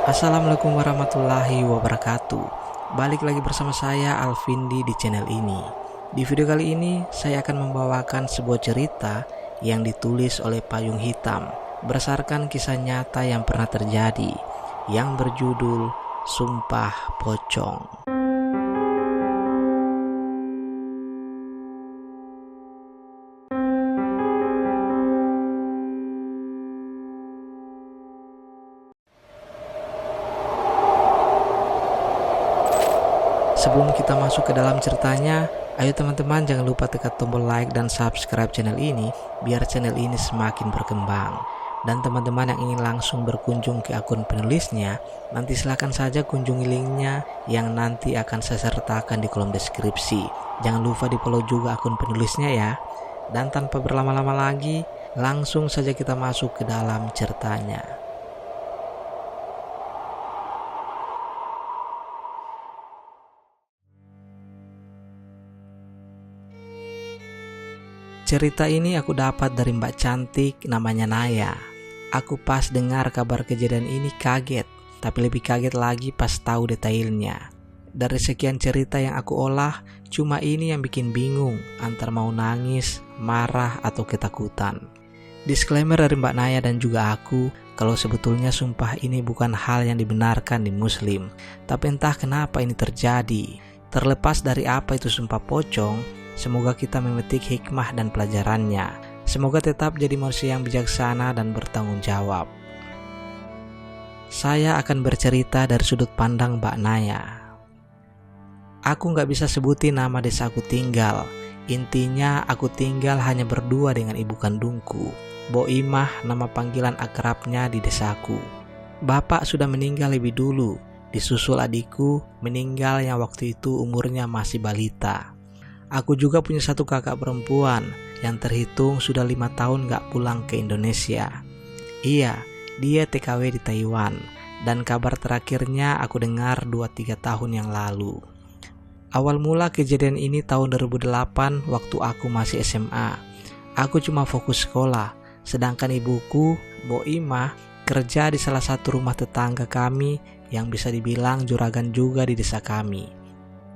Assalamualaikum warahmatullahi wabarakatuh. Balik lagi bersama saya Alvindi di channel ini. Di video kali ini saya akan membawakan sebuah cerita yang ditulis oleh Payung Hitam berdasarkan kisah nyata yang pernah terjadi yang berjudul Sumpah Pocong. Sebelum kita masuk ke dalam ceritanya, ayo teman-teman jangan lupa tekan tombol like dan subscribe channel ini biar channel ini semakin berkembang. Dan teman-teman yang ingin langsung berkunjung ke akun penulisnya, nanti silahkan saja kunjungi linknya yang nanti akan saya sertakan di kolom deskripsi. Jangan lupa di follow juga akun penulisnya ya. Dan tanpa berlama-lama lagi, langsung saja kita masuk ke dalam ceritanya. Cerita ini aku dapat dari Mbak Cantik namanya Naya. Aku pas dengar kabar kejadian ini kaget, tapi lebih kaget lagi pas tahu detailnya. Dari sekian cerita yang aku olah, cuma ini yang bikin bingung antara mau nangis, marah, atau ketakutan. Disclaimer dari Mbak Naya dan juga aku, kalau sebetulnya sumpah ini bukan hal yang dibenarkan di Muslim, tapi entah kenapa ini terjadi. Terlepas dari apa itu sumpah pocong, semoga kita memetik hikmah dan pelajarannya. Semoga tetap jadi manusia yang bijaksana dan bertanggung jawab. Saya akan bercerita dari sudut pandang Mbak Naya. Aku gak bisa sebutin nama desa aku tinggal. Intinya aku tinggal hanya berdua dengan ibu kandungku, Bo Imah nama panggilan akrabnya di desaku. Bapak sudah meninggal lebih dulu, disusul adikku meninggal yang waktu itu umurnya masih balita. Aku juga punya satu kakak perempuan yang terhitung sudah 5 tahun gak pulang ke Indonesia. Iya, dia TKW di Taiwan, dan kabar terakhirnya aku dengar 2-3 tahun yang lalu. Awal mula kejadian ini tahun 2008 waktu aku masih SMA. Aku cuma fokus sekolah, sedangkan ibuku, Bo Imah, kerja di salah satu rumah tetangga kami yang bisa dibilang juragan juga di desa kami.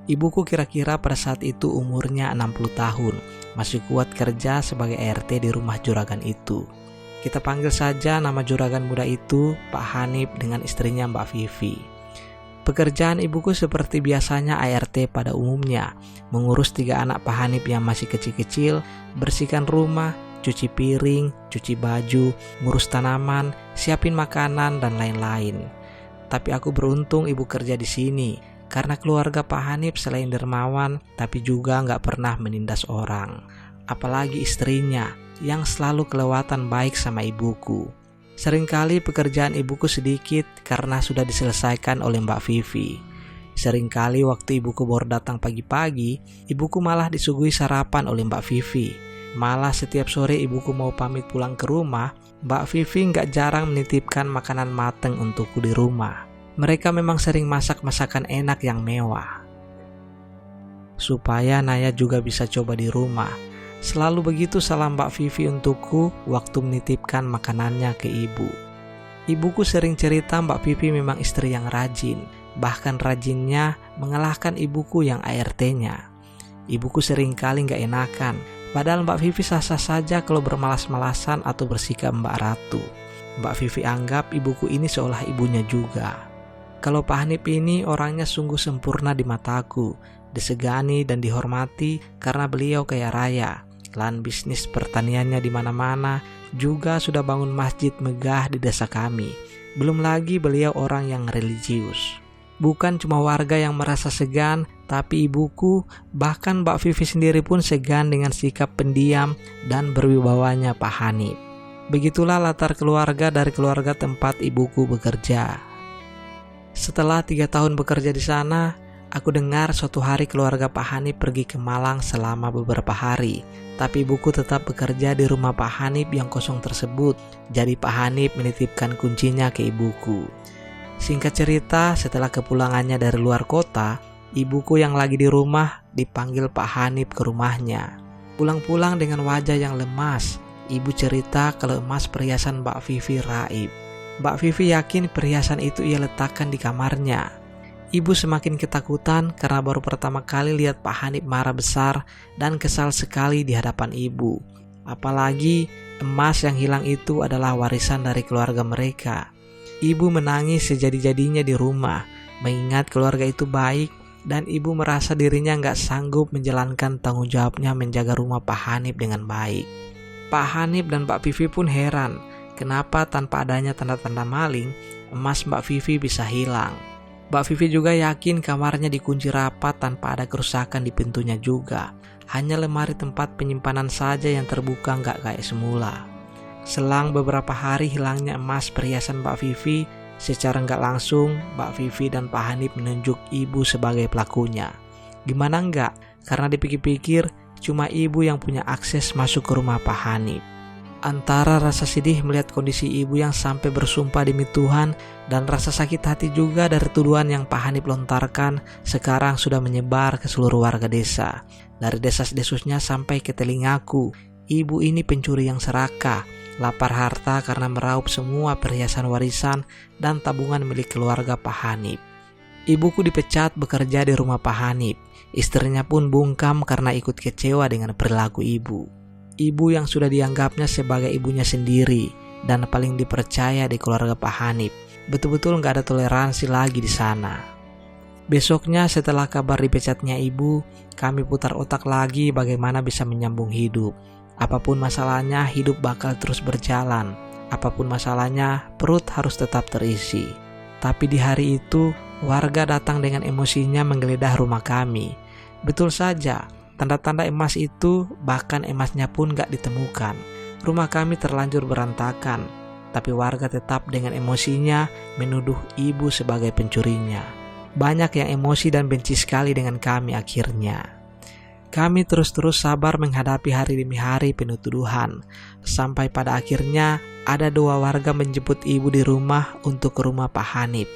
Ibuku kira-kira pada saat itu umurnya 60 tahun, masih kuat kerja sebagai ART di rumah juragan itu. Kita panggil saja nama juragan muda itu Pak Hanif dengan istrinya Mbak Vivi. Pekerjaan ibuku seperti biasanya ART pada umumnya, mengurus 3 anak Pak Hanif yang masih kecil-kecil, bersihkan rumah, cuci piring, cuci baju, ngurus tanaman, siapin makanan, dan lain-lain. Tapi aku beruntung ibu kerja di sini, karena keluarga Pak Hanif selain dermawan, tapi juga nggak pernah menindas orang. Apalagi istrinya, yang selalu kelewatan baik sama ibuku. Seringkali pekerjaan ibuku sedikit karena sudah diselesaikan oleh Mbak Vivi. Seringkali waktu ibuku baru datang pagi-pagi, ibuku malah disuguhi sarapan oleh Mbak Vivi. Malah setiap sore ibuku mau pamit pulang ke rumah, Mbak Vivi nggak jarang menitipkan makanan mateng untukku di rumah. Mereka memang sering masak masakan enak yang mewah, supaya Naya juga bisa coba di rumah. Selalu begitu salam Mbak Vivi untukku waktu menitipkan makanannya ke ibu. Ibuku sering cerita Mbak Vivi memang istri yang rajin, bahkan rajinnya mengalahkan ibuku yang ART-nya. Ibuku sering kali gak enakan, padahal Mbak Vivi sah-sah saja kalau bermalas-malasan atau bersikap Mbak Ratu. Mbak Vivi anggap ibuku ini seolah ibunya juga. Kalau Pak Hanif ini orangnya sungguh sempurna di mataku, disegani dan dihormati karena beliau kaya raya. Lahan bisnis pertaniannya di mana-mana, juga sudah bangun masjid megah di desa kami. Belum lagi beliau orang yang religius. Bukan cuma warga yang merasa segan, tapi ibuku, bahkan Mbak Vivi sendiri pun segan dengan sikap pendiam dan berwibawanya Pak Hanif. Begitulah latar keluarga dari keluarga tempat ibuku bekerja. Setelah 3 tahun bekerja di sana, aku dengar suatu hari keluarga Pak Hanif pergi ke Malang selama beberapa hari. Tapi ibuku tetap bekerja di rumah Pak Hanif yang kosong tersebut. Jadi Pak Hanif menitipkan kuncinya ke ibuku. Singkat cerita, setelah kepulangannya dari luar kota, ibuku yang lagi di rumah dipanggil Pak Hanif ke rumahnya. Pulang-pulang dengan wajah yang lemas, ibu cerita kalau emas perhiasan Mbak Vivi raib. Mbak Vivi yakin perhiasan itu ia letakkan di kamarnya. Ibu semakin ketakutan karena baru pertama kali lihat Pak Hanif marah besar dan kesal sekali di hadapan ibu. Apalagi emas yang hilang itu adalah warisan dari keluarga mereka. Ibu menangis sejadi-jadinya di rumah, mengingat keluarga itu baik dan ibu merasa dirinya nggak sanggup menjalankan tanggung jawabnya menjaga rumah Pak Hanif dengan baik. Pak Hanif dan Mbak Vivi pun heran, kenapa tanpa adanya tanda-tanda maling, emas Mbak Vivi bisa hilang. Mbak Vivi juga yakin kamarnya dikunci rapat tanpa ada kerusakan di pintunya juga. Hanya lemari tempat penyimpanan saja yang terbuka nggak kayak semula. Selang beberapa hari hilangnya emas perhiasan Mbak Vivi, secara nggak langsung Mbak Vivi dan Pak Hanif menunjuk ibu sebagai pelakunya. Gimana nggak? Karena dipikir-pikir cuma ibu yang punya akses masuk ke rumah Pak Hanif. Antara rasa sedih melihat kondisi ibu yang sampai bersumpah demi Tuhan dan rasa sakit hati juga dari tuduhan yang Pak Hanif lontarkan sekarang sudah menyebar ke seluruh warga desa. Dari desas-desusnya sampai ke telingaku, ibu ini pencuri yang serakah, lapar harta karena meraup semua perhiasan warisan dan tabungan milik keluarga Pak Hanif. Ibuku dipecat bekerja di rumah Pak Hanif. Istrinya pun bungkam karena ikut kecewa dengan perilaku ibu. Ibu yang sudah dianggapnya sebagai ibunya sendiri dan paling dipercaya di keluarga Pak Hanif. Betul-betul nggak ada toleransi lagi di sana. Besoknya setelah kabar dipecatnya ibu, kami putar otak lagi bagaimana bisa menyambung hidup. Apapun masalahnya, hidup bakal terus berjalan. Apapun masalahnya, perut harus tetap terisi. Tapi di hari itu, warga datang dengan emosinya menggeledah rumah kami. Betul saja, tanda-tanda emas itu, bahkan emasnya pun gak ditemukan. Rumah kami terlanjur berantakan, tapi warga tetap dengan emosinya menuduh ibu sebagai pencurinya. Banyak yang emosi dan benci sekali dengan kami akhirnya. Kami terus-terus sabar menghadapi hari demi hari penuh tuduhan. Sampai pada akhirnya ada 2 warga menjemput ibu di rumah untuk ke rumah Pak Hanif.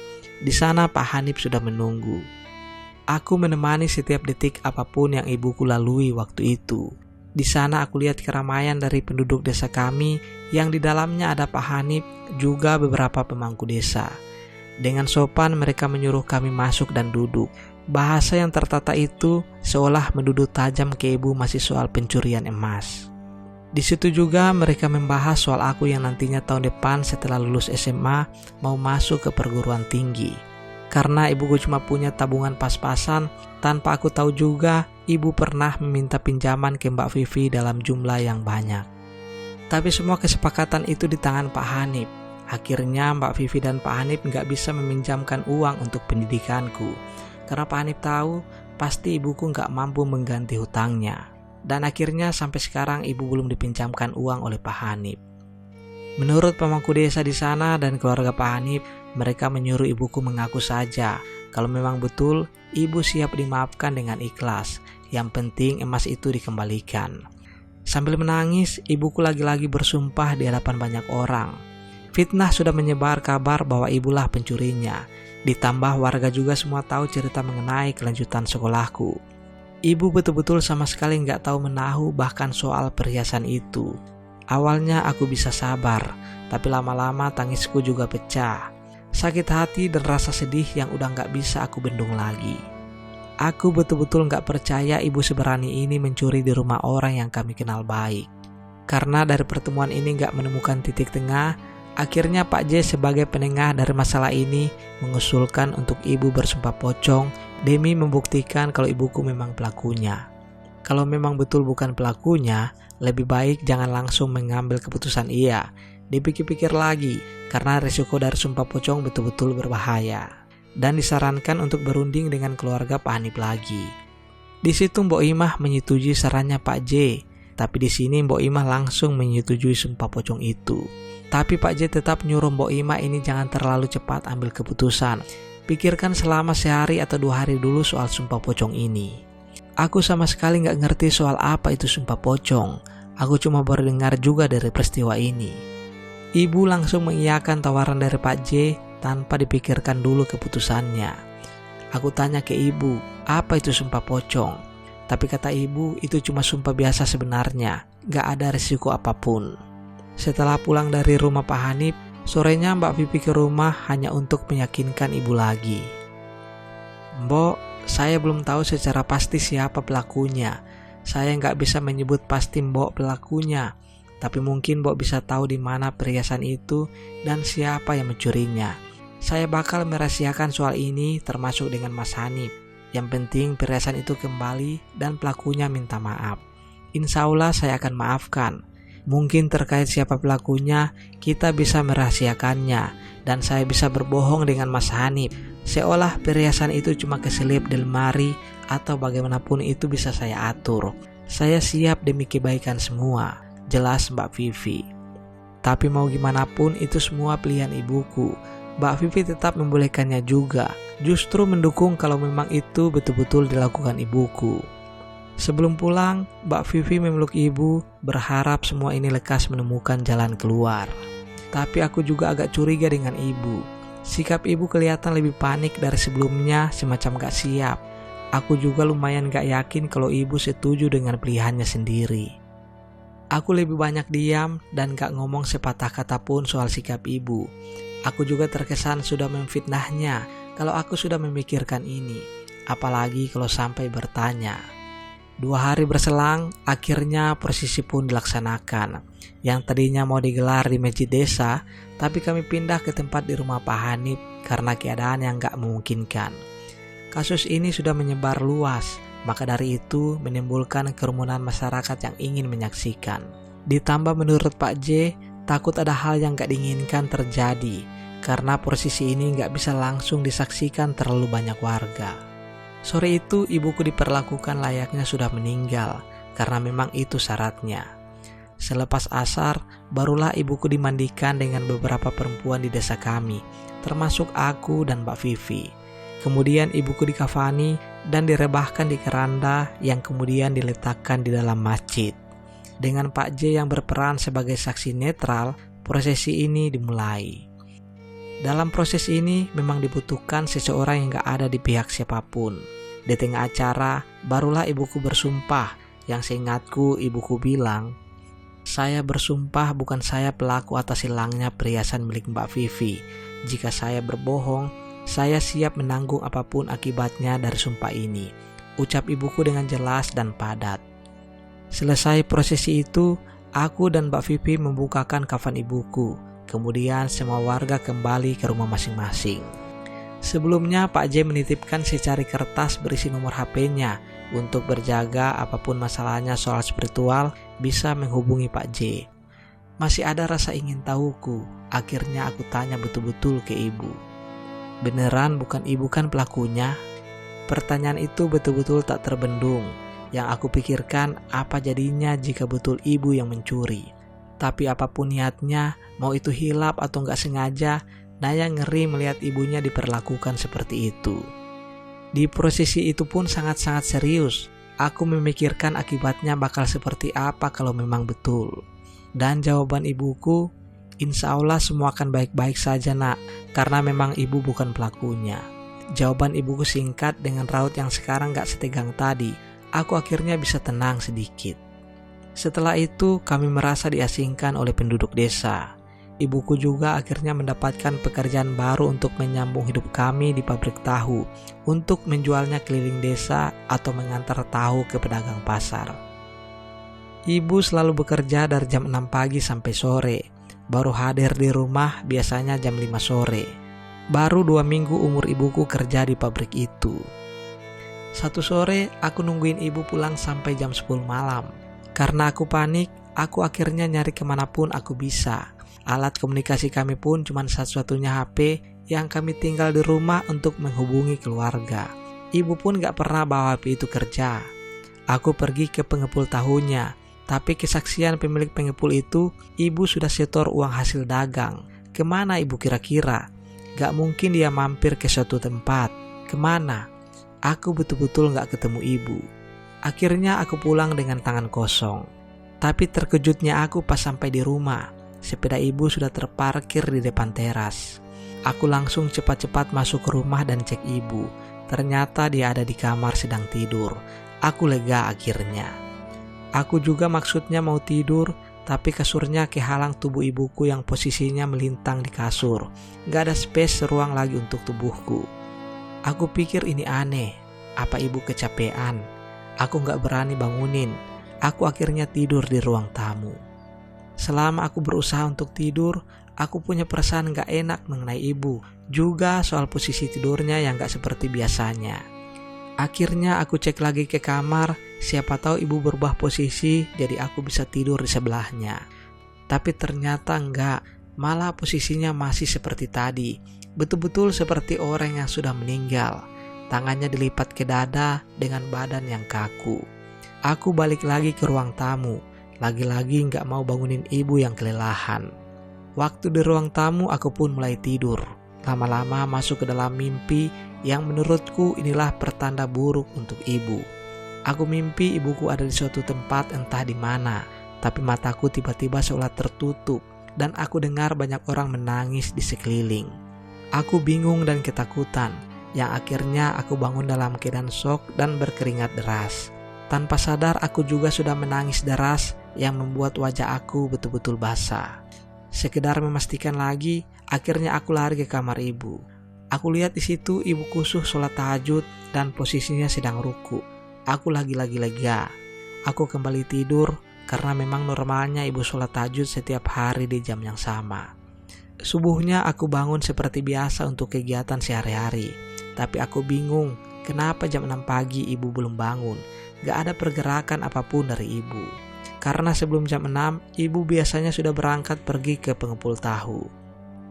Di sana Pak Hanif sudah menunggu. Aku menemani setiap detik apapun yang ibuku lalui waktu itu. Di sana aku lihat keramaian dari penduduk desa kami yang di dalamnya ada Pak Hanif juga beberapa pemangku desa. Dengan sopan mereka menyuruh kami masuk dan duduk. Bahasa yang tertata itu seolah menduduk tajam ke ibu masih soal pencurian emas. Di situ juga mereka membahas soal aku yang nantinya tahun depan setelah lulus SMA mau masuk ke perguruan tinggi. Karena ibuku cuma punya tabungan pas-pasan, tanpa aku tahu juga ibu pernah meminta pinjaman ke Mbak Vivi dalam jumlah yang banyak. Tapi semua kesepakatan itu di tangan Pak Hanif. Akhirnya Mbak Vivi dan Pak Hanif nggak bisa meminjamkan uang untuk pendidikanku. Karena Pak Hanif tahu pasti ibuku nggak mampu mengganti hutangnya. Dan akhirnya sampai sekarang ibu belum dipinjamkan uang oleh Pak Hanif. Menurut pemangku desa di sana dan keluarga Pak Hanif, mereka menyuruh ibuku mengaku saja kalau memang betul ibu siap dimaafkan dengan ikhlas. Yang penting emas itu dikembalikan. Sambil menangis, ibuku lagi-lagi bersumpah di hadapan banyak orang. Fitnah sudah menyebar kabar bahwa ibulah pencurinya. Ditambah warga juga semua tahu cerita mengenai kelanjutan sekolahku. Ibu betul-betul sama sekali nggak tahu menahu bahkan soal perhiasan itu. Awalnya aku bisa sabar, tapi lama-lama tangisku juga pecah. Sakit hati dan rasa sedih yang udah nggak bisa aku bendung lagi. Aku betul-betul nggak percaya ibu seberani ini mencuri di rumah orang yang kami kenal baik. Karena dari pertemuan ini nggak menemukan titik tengah, akhirnya Pak J sebagai penengah dari masalah ini mengusulkan untuk ibu bersumpah pocong demi membuktikan kalau ibuku memang pelakunya. Kalau memang betul bukan pelakunya, lebih baik jangan langsung mengambil keputusan iya. Dipikir-pikir lagi, karena risiko dari sumpah pocong betul-betul berbahaya. Dan disarankan untuk berunding dengan keluarga Pak Hanif lagi. Di situ Mbok Imah menyetujui sarannya Pak J, tapi di sini Mbok Imah langsung menyetujui sumpah pocong itu. Tapi Pak J tetap nyuruh Mbok Imah ini jangan terlalu cepat ambil keputusan. Pikirkan selama sehari atau 2 hari dulu soal sumpah pocong ini. Aku sama sekali gak ngerti soal apa itu sumpah pocong. Aku cuma baru dengar juga dari peristiwa ini. Ibu langsung mengiyakan tawaran dari Pak J tanpa dipikirkan dulu keputusannya. Aku tanya ke ibu, apa itu sumpah pocong? Tapi kata ibu, itu cuma sumpah biasa sebenarnya, gak ada risiko apapun. Setelah pulang dari rumah Pak Hanif, Sorenya Mbak Vivi ke rumah hanya untuk meyakinkan ibu lagi. "Mbok, saya belum tahu secara pasti siapa pelakunya. Saya nggak bisa menyebut pasti Mbok pelakunya. Tapi mungkin Mbok bisa tahu di mana perhiasan itu dan siapa yang mencurinya. Saya bakal merahasiakan soal ini termasuk dengan Mas Hanif. Yang penting perhiasan itu kembali dan pelakunya minta maaf. Insya Allah saya akan maafkan. Mungkin terkait siapa pelakunya, kita bisa merahasiakannya dan saya bisa berbohong dengan Mas Hanif. Seolah perhiasan itu cuma keselip di lemari atau bagaimanapun itu bisa saya atur. Saya siap demi kebaikan semua," jelas Mbak Vivi. Tapi mau gimana pun itu semua pilihan ibuku. Mbak Vivi tetap membolehkannya juga, justru mendukung kalau memang itu betul-betul dilakukan ibuku. Sebelum pulang, Mbak Vivi memeluk ibu, berharap semua ini lekas menemukan jalan keluar. Tapi aku juga agak curiga dengan ibu. Sikap ibu kelihatan lebih panik dari sebelumnya, semacam gak siap. Aku juga lumayan gak yakin kalau ibu setuju dengan pilihannya sendiri. Aku lebih banyak diam dan gak ngomong sepatah kata pun soal sikap ibu. Aku juga terkesan sudah memfitnahnya kalau aku sudah memikirkan ini, apalagi kalau sampai bertanya. 2 hari berselang, akhirnya prosesi pun dilaksanakan. Yang tadinya mau digelar di masjid desa, tapi kami pindah ke tempat di rumah Pak Hanif karena keadaan yang gak memungkinkan. Kasus ini sudah menyebar luas, maka dari itu menimbulkan kerumunan masyarakat yang ingin menyaksikan. Ditambah menurut Pak J, takut ada hal yang gak diinginkan terjadi, karena prosesi ini gak bisa langsung disaksikan terlalu banyak warga. Sore itu ibuku diperlakukan layaknya sudah meninggal, karena memang itu syaratnya. Selepas asar, barulah ibuku dimandikan dengan beberapa perempuan di desa kami, termasuk aku dan Mbak Vivi. Kemudian ibuku dikafani dan direbahkan di keranda yang kemudian diletakkan di dalam masjid. Dengan Pak J yang berperan sebagai saksi netral, prosesi ini dimulai. Dalam proses ini memang dibutuhkan seseorang yang gak ada di pihak siapapun. Di tengah acara, barulah ibuku bersumpah, yang seingatku ibuku bilang, "Saya bersumpah bukan saya pelaku atas hilangnya perhiasan milik Mbak Vivi. Jika saya berbohong, saya siap menanggung apapun akibatnya dari sumpah ini," ucap ibuku dengan jelas dan padat. Selesai prosesi itu, aku dan Mbak Vivi membukakan kafan ibuku. Kemudian semua warga kembali ke rumah masing-masing. Sebelumnya Pak J menitipkan secari kertas berisi nomor HP-nya untuk berjaga apapun masalahnya soal spiritual bisa menghubungi Pak J. Masih ada rasa ingin tahuku. Akhirnya aku tanya betul-betul ke ibu. "Beneran bukan ibu kan pelakunya?" Pertanyaan itu betul-betul tak terbendung. Yang aku pikirkan, apa jadinya jika betul ibu yang mencuri. Tapi apapun niatnya, mau itu hilap atau nggak sengaja, Naya ngeri melihat ibunya diperlakukan seperti itu. Di prosesi itu pun sangat-sangat serius. Aku memikirkan akibatnya bakal seperti apa kalau memang betul. Dan jawaban ibuku, "Insya Allah semua akan baik-baik saja nak, karena memang ibu bukan pelakunya." Jawaban ibuku singkat dengan raut yang sekarang gak setegang tadi. Aku akhirnya bisa tenang sedikit. Setelah itu kami merasa diasingkan oleh penduduk desa. Ibuku juga akhirnya mendapatkan pekerjaan baru untuk menyambung hidup kami di pabrik tahu, untuk menjualnya keliling desa atau mengantar tahu ke pedagang pasar. Ibu selalu bekerja dari jam 6 pagi sampai sore, baru hadir di rumah biasanya jam 5 sore. Baru 2 minggu umur ibuku kerja di pabrik itu. Satu sore aku nungguin ibu pulang sampai jam 10 malam. Karena aku panik, aku akhirnya nyari kemanapun aku bisa. Alat komunikasi kami pun cuma satu-satunya HP yang kami tinggal di rumah untuk menghubungi keluarga. Ibu pun gak pernah bawa HP itu kerja. Aku pergi ke pengepul tahunya, tapi kesaksian pemilik pengepul itu, ibu sudah setor uang hasil dagang. Kemana ibu kira-kira? Gak mungkin dia mampir ke suatu tempat. Kemana? Aku betul-betul gak ketemu ibu. Akhirnya aku pulang dengan tangan kosong. Tapi terkejutnya aku pas sampai di rumah. Sepeda ibu sudah terparkir di depan teras. Aku langsung cepat-cepat masuk ke rumah dan cek ibu. Ternyata dia ada di kamar sedang tidur. Aku lega akhirnya. Aku juga maksudnya mau tidur, tapi kasurnya kehalang tubuh ibuku yang posisinya melintang di kasur. Gak ada space ruang lagi untuk tubuhku. Aku pikir ini aneh, apa ibu kecapean? Aku gak berani bangunin. Aku akhirnya tidur di ruang tamu. Selama aku berusaha untuk tidur, aku punya perasaan gak enak mengenai ibu. Juga soal posisi tidurnya yang gak seperti biasanya. Akhirnya aku cek lagi ke kamar, siapa tahu ibu berubah posisi jadi aku bisa tidur di sebelahnya. Tapi ternyata enggak, malah posisinya masih seperti tadi. Betul-betul seperti orang yang sudah meninggal. Tangannya dilipat ke dada dengan badan yang kaku. Aku balik lagi ke ruang tamu. Lagi-lagi gak mau bangunin ibu yang kelelahan. Waktu di ruang tamu aku pun mulai tidur. Lama-lama masuk ke dalam mimpi yang menurutku inilah pertanda buruk untuk ibu. Aku mimpi ibuku ada di suatu tempat entah di mana. Tapi mataku tiba-tiba seolah tertutup dan aku dengar banyak orang menangis di sekeliling. Aku bingung dan ketakutan. Yang akhirnya aku bangun dalam keadaan shock dan berkeringat deras. Tanpa sadar aku juga sudah menangis deras yang membuat wajah aku betul-betul basah. Sekedar memastikan lagi, akhirnya aku lari ke kamar ibu. Aku lihat di situ ibu kusuh sholat tahajud dan posisinya sedang ruku. Aku lagi-lagi lega. Aku kembali tidur karena memang normalnya ibu sholat tahajud setiap hari di jam yang sama. Subuhnya aku bangun seperti biasa untuk kegiatan sehari-hari. Tapi aku bingung kenapa jam 6 pagi ibu belum bangun. Gak ada pergerakan apapun dari ibu. Karena sebelum jam 6, ibu biasanya sudah berangkat pergi ke pengepul tahu.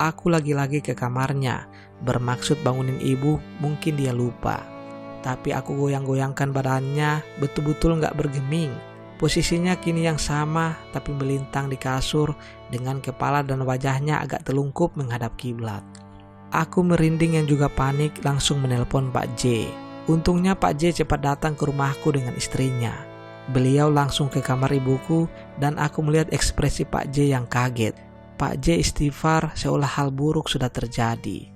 Aku lagi-lagi ke kamarnya, bermaksud bangunin ibu, mungkin dia lupa. Tapi aku goyang-goyangkan badannya, betul-betul gak bergeming. Posisinya kini yang sama, tapi melintang di kasur, dengan kepala dan wajahnya agak telungkup menghadap kiblat. Aku merinding yang juga panik, langsung menelpon Pak J. Untungnya Pak J cepat datang ke rumahku dengan istrinya. Beliau langsung ke kamar ibuku dan aku melihat ekspresi Pak J yang kaget. Pak J istighfar seolah hal buruk sudah terjadi.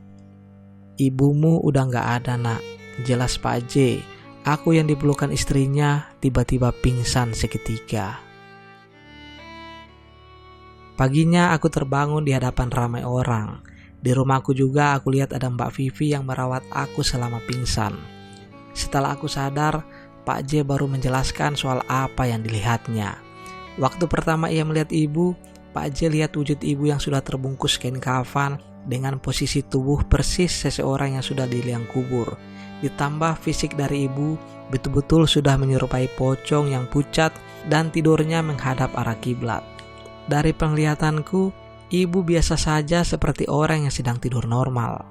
Ibumu udah gak ada nak, jelas Pak J. Aku yang dipelukan istrinya tiba-tiba pingsan seketika. Paginya aku terbangun di hadapan ramai orang. Di rumahku juga aku lihat ada Mbak Vivi yang merawat aku selama pingsan. Setelah aku sadar, Pak J baru menjelaskan soal apa yang dilihatnya. Waktu pertama ia melihat ibu, Pak J lihat wujud ibu yang sudah terbungkus kain kafan dengan posisi tubuh persis seseorang yang sudah di liang kubur. Ditambah fisik dari ibu betul-betul sudah menyerupai pocong yang pucat dan tidurnya menghadap arah kiblat. Dari penglihatanku, ibu biasa saja seperti orang yang sedang tidur normal.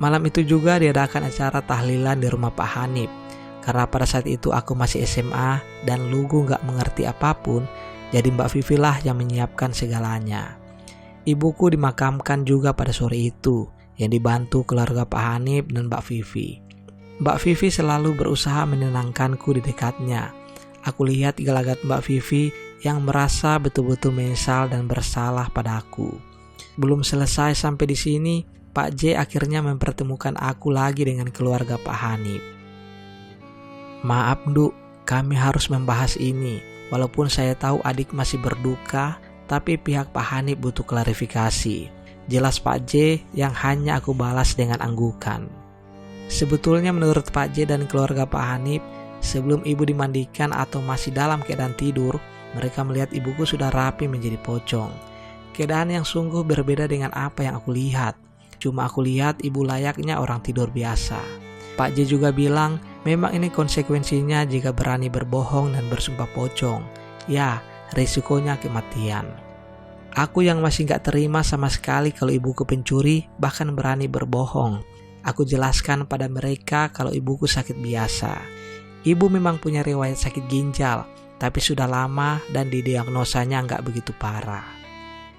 Malam itu juga diadakan acara tahlilan di rumah Pak Hanif. Karena pada saat itu aku masih SMA dan lugu gak mengerti apapun, jadi Mbak Vivi lah yang menyiapkan segalanya. Ibuku dimakamkan juga pada sore itu, yang dibantu keluarga Pak Hanif dan Mbak Vivi. Mbak Vivi selalu berusaha menenangkanku di dekatnya. Aku lihat gelagat Mbak Vivi yang merasa betul-betul menyesal dan bersalah padaku. Belum selesai sampai di sini, Pak J akhirnya mempertemukan aku lagi dengan keluarga Pak Hanif. Maaf Nduk, kami harus membahas ini. Walaupun saya tahu adik masih berduka, tapi pihak Pak Hanif butuh klarifikasi. Jelas Pak J yang hanya aku balas dengan anggukan. Sebetulnya menurut Pak J dan keluarga Pak Hanif, sebelum ibu dimandikan atau masih dalam keadaan tidur, mereka melihat ibuku sudah rapi menjadi pocong. Keadaan yang sungguh berbeda dengan apa yang aku lihat. Cuma aku lihat ibu layaknya orang tidur biasa. Pak J juga bilang memang ini konsekuensinya jika berani berbohong dan bersumpah pocong. Ya, risikonya kematian. Aku yang masih gak terima sama sekali kalau ibuku pencuri bahkan berani berbohong. Aku jelaskan pada mereka kalau ibuku sakit biasa. Ibu memang punya riwayat sakit ginjal, tapi sudah lama dan didiagnosanya gak begitu parah.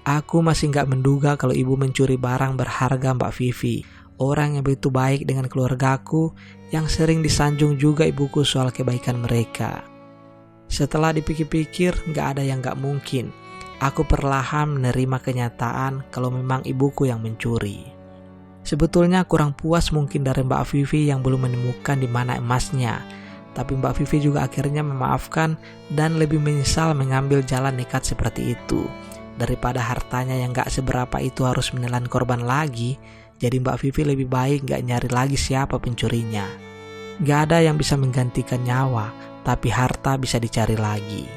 Aku masih gak menduga kalau ibu mencuri barang berharga Mbak Vivi, orang yang begitu baik dengan keluargaku yang sering disanjung juga ibuku soal kebaikan mereka. Setelah dipikir-pikir gak ada yang gak mungkin. Aku perlahan menerima kenyataan kalau memang ibuku yang mencuri. Sebetulnya kurang puas mungkin dari Mbak Vivi yang belum menemukan di mana emasnya. Tapi Mbak Vivi juga akhirnya memaafkan dan lebih menyesal mengambil jalan nekat seperti itu. Daripada hartanya yang gak seberapa itu harus menelan korban lagi, jadi Mbak Vivi lebih baik gak nyari lagi siapa pencurinya. Gak ada yang bisa menggantikan nyawa, tapi harta bisa dicari lagi.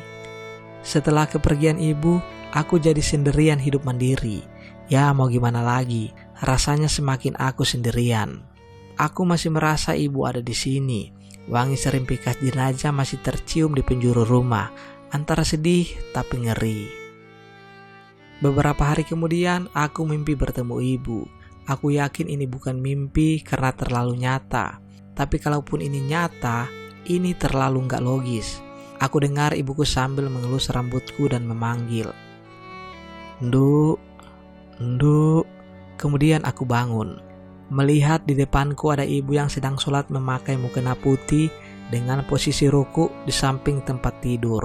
Setelah kepergian ibu, aku jadi sendirian hidup mandiri. Ya mau gimana lagi, rasanya semakin aku sendirian. Aku masih merasa ibu ada di sini. Wangi serimpikas jenazah masih tercium di penjuru rumah, antara sedih tapi ngeri. Beberapa hari kemudian, aku mimpi bertemu ibu. Aku yakin ini bukan mimpi karena terlalu nyata. Tapi kalaupun ini nyata, ini terlalu nggak logis. Aku dengar ibuku sambil mengelus rambutku dan memanggil, "Nduk, Nduk." Kemudian aku bangun. Melihat di depanku ada ibu yang sedang sholat memakai mukena putih dengan posisi ruku di samping tempat tidur.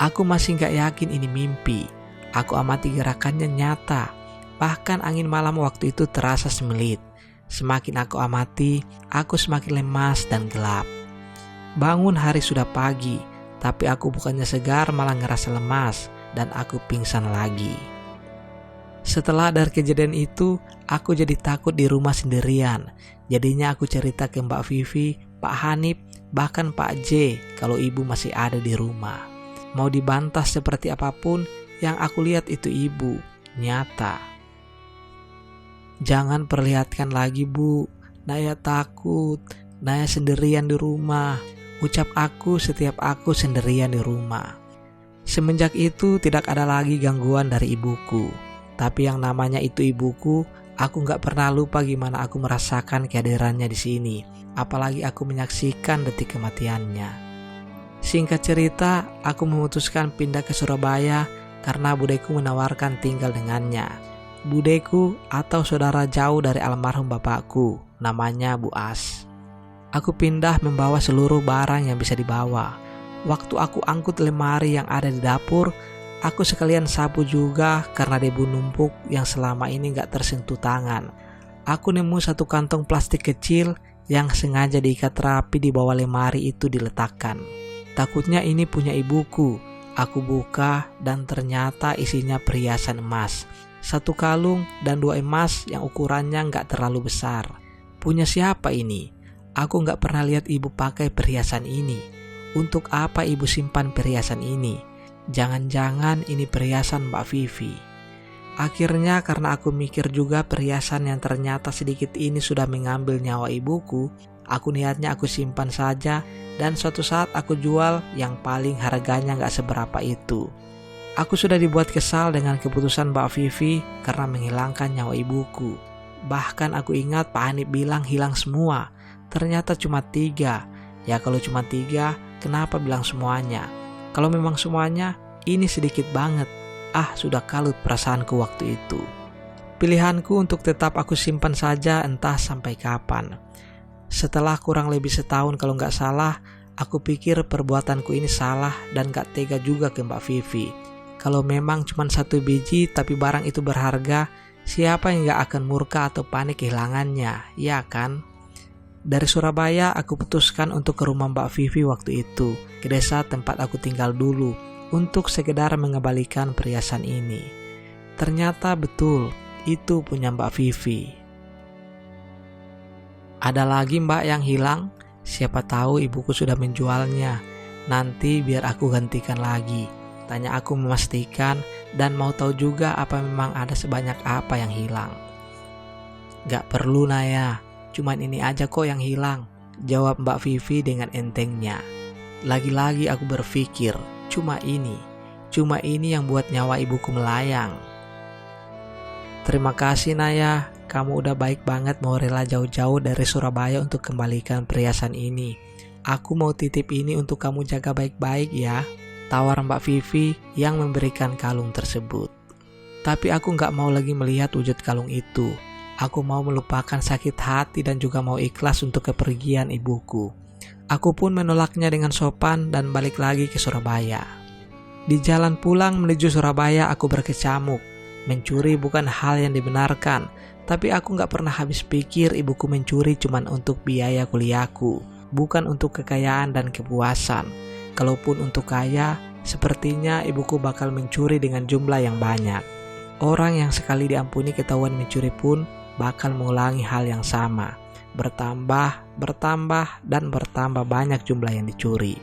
Aku masih gak yakin ini mimpi. Aku amati gerakannya nyata. Bahkan angin malam waktu itu terasa semelit. Semakin aku amati, aku semakin lemas dan gelap. Bangun hari sudah pagi, tapi aku bukannya segar malah ngerasa lemas dan aku pingsan lagi. Setelah dari kejadian itu, aku jadi takut di rumah sendirian. Jadinya aku cerita ke Mbak Vivi, Pak Hanif, bahkan Pak J kalau ibu masih ada di rumah. Mau dibantah seperti apapun, yang aku lihat itu ibu, nyata. "Jangan perlihatkan lagi, Bu. Naya takut. Naya sendirian di rumah," ucap aku setiap aku sendirian di rumah. Semenjak itu tidak ada lagi gangguan dari ibuku. Tapi yang namanya itu ibuku, aku gak pernah lupa gimana aku merasakan kehadirannya di sini. Apalagi aku menyaksikan detik kematiannya. Singkat cerita, aku memutuskan pindah ke Surabaya karena budeku menawarkan tinggal dengannya. Budeku atau saudara jauh dari almarhum bapakku, namanya Bu As. Aku pindah membawa seluruh barang yang bisa dibawa. Waktu aku angkut lemari yang ada di dapur, aku sekalian sapu juga karena debu numpuk yang selama ini gak tersentuh tangan. Aku nemu satu kantong plastik kecil yang sengaja diikat rapi di bawah lemari itu diletakkan. Takutnya ini punya ibuku. Aku buka dan ternyata isinya perhiasan emas. 1 kalung dan 2 emas yang ukurannya gak terlalu besar. Punya siapa ini? Aku gak pernah lihat ibu pakai perhiasan ini. Untuk apa ibu simpan perhiasan ini? Jangan-jangan ini perhiasan Mbak Vivi. Akhirnya karena aku mikir juga perhiasan yang ternyata sedikit ini sudah mengambil nyawa ibuku, aku niatnya aku simpan saja dan suatu saat aku jual yang paling harganya gak seberapa itu. Aku sudah dibuat kesal dengan keputusan Mbak Vivi karena menghilangkan nyawa ibuku. Bahkan aku ingat Pak Hanif bilang hilang semua. Ternyata cuma 3. Ya kalau cuma 3, kenapa bilang semuanya? Kalau memang semuanya, ini sedikit banget. Sudah kalut perasaanku waktu itu. Pilihanku untuk tetap aku simpan saja entah sampai kapan. Setelah kurang lebih setahun kalau nggak salah, aku pikir perbuatanku ini salah dan gak tega juga ke Mbak Vivi. Kalau memang cuma 1 biji tapi barang itu berharga, siapa yang gak akan murka atau panik kehilangannya, ya kan? Dari Surabaya aku putuskan untuk ke rumah Mbak Vivi waktu itu, ke desa tempat aku tinggal dulu, untuk sekedar mengembalikan perhiasan ini. Ternyata betul, itu punya Mbak Vivi. Ada lagi Mbak yang hilang? Siapa tahu ibuku sudah menjualnya. Nanti biar aku gantikan lagi. Tanya aku memastikan dan mau tahu juga apa memang ada sebanyak apa yang hilang. Gak perlu Naya, cuman ini aja kok yang hilang, jawab Mbak Vivi dengan entengnya. Lagi-lagi aku berpikir, cuma ini yang buat nyawa ibuku melayang. Terima kasih Naya, kamu udah baik banget mau rela jauh-jauh dari Surabaya untuk kembalikan perhiasan ini. Aku mau titip ini untuk kamu jaga baik-baik ya, tawar Mbak Vivi yang memberikan kalung tersebut. Tapi aku gak mau lagi melihat wujud kalung itu. Aku mau melupakan sakit hati dan juga mau ikhlas untuk kepergian ibuku. Aku pun menolaknya dengan sopan dan balik lagi ke Surabaya. Di jalan pulang menuju Surabaya aku berkecamuk. Mencuri bukan hal yang dibenarkan, tapi aku gak pernah habis pikir ibuku mencuri cuman untuk biaya kuliahku. bukan untuk kekayaan dan kepuasan. Kalaupun untuk kaya, sepertinya ibuku bakal mencuri dengan jumlah yang banyak. Orang yang sekali diampuni ketahuan mencuri pun bakal mengulangi hal yang sama. Bertambah, dan bertambah banyak jumlah yang dicuri.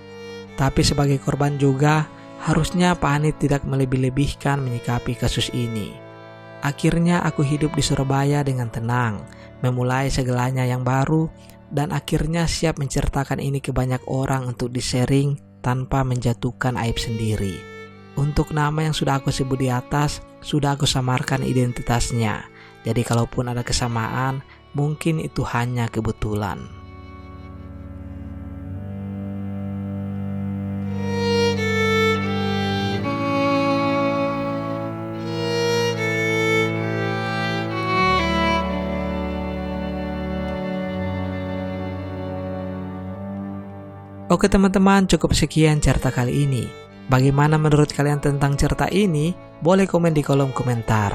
Tapi sebagai korban juga, harusnya Pak Hanif tidak melebih-lebihkan menyikapi kasus ini. Akhirnya aku hidup di Surabaya dengan tenang, memulai segalanya yang baru, dan akhirnya siap menceritakan ini ke banyak orang untuk di-sharing tanpa menjatuhkan aib sendiri. Untuk nama yang sudah aku sebut di atas, sudah aku samarkan identitasnya. Jadi kalaupun ada kesamaan, mungkin itu hanya kebetulan. Oke teman-teman, cukup sekian cerita kali ini. Bagaimana menurut kalian tentang cerita ini? Boleh komen di kolom komentar.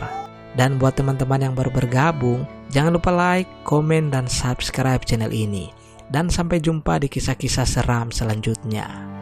Dan buat teman-teman yang baru bergabung, jangan lupa like, komen, dan subscribe channel ini. Dan sampai jumpa di kisah-kisah seram selanjutnya.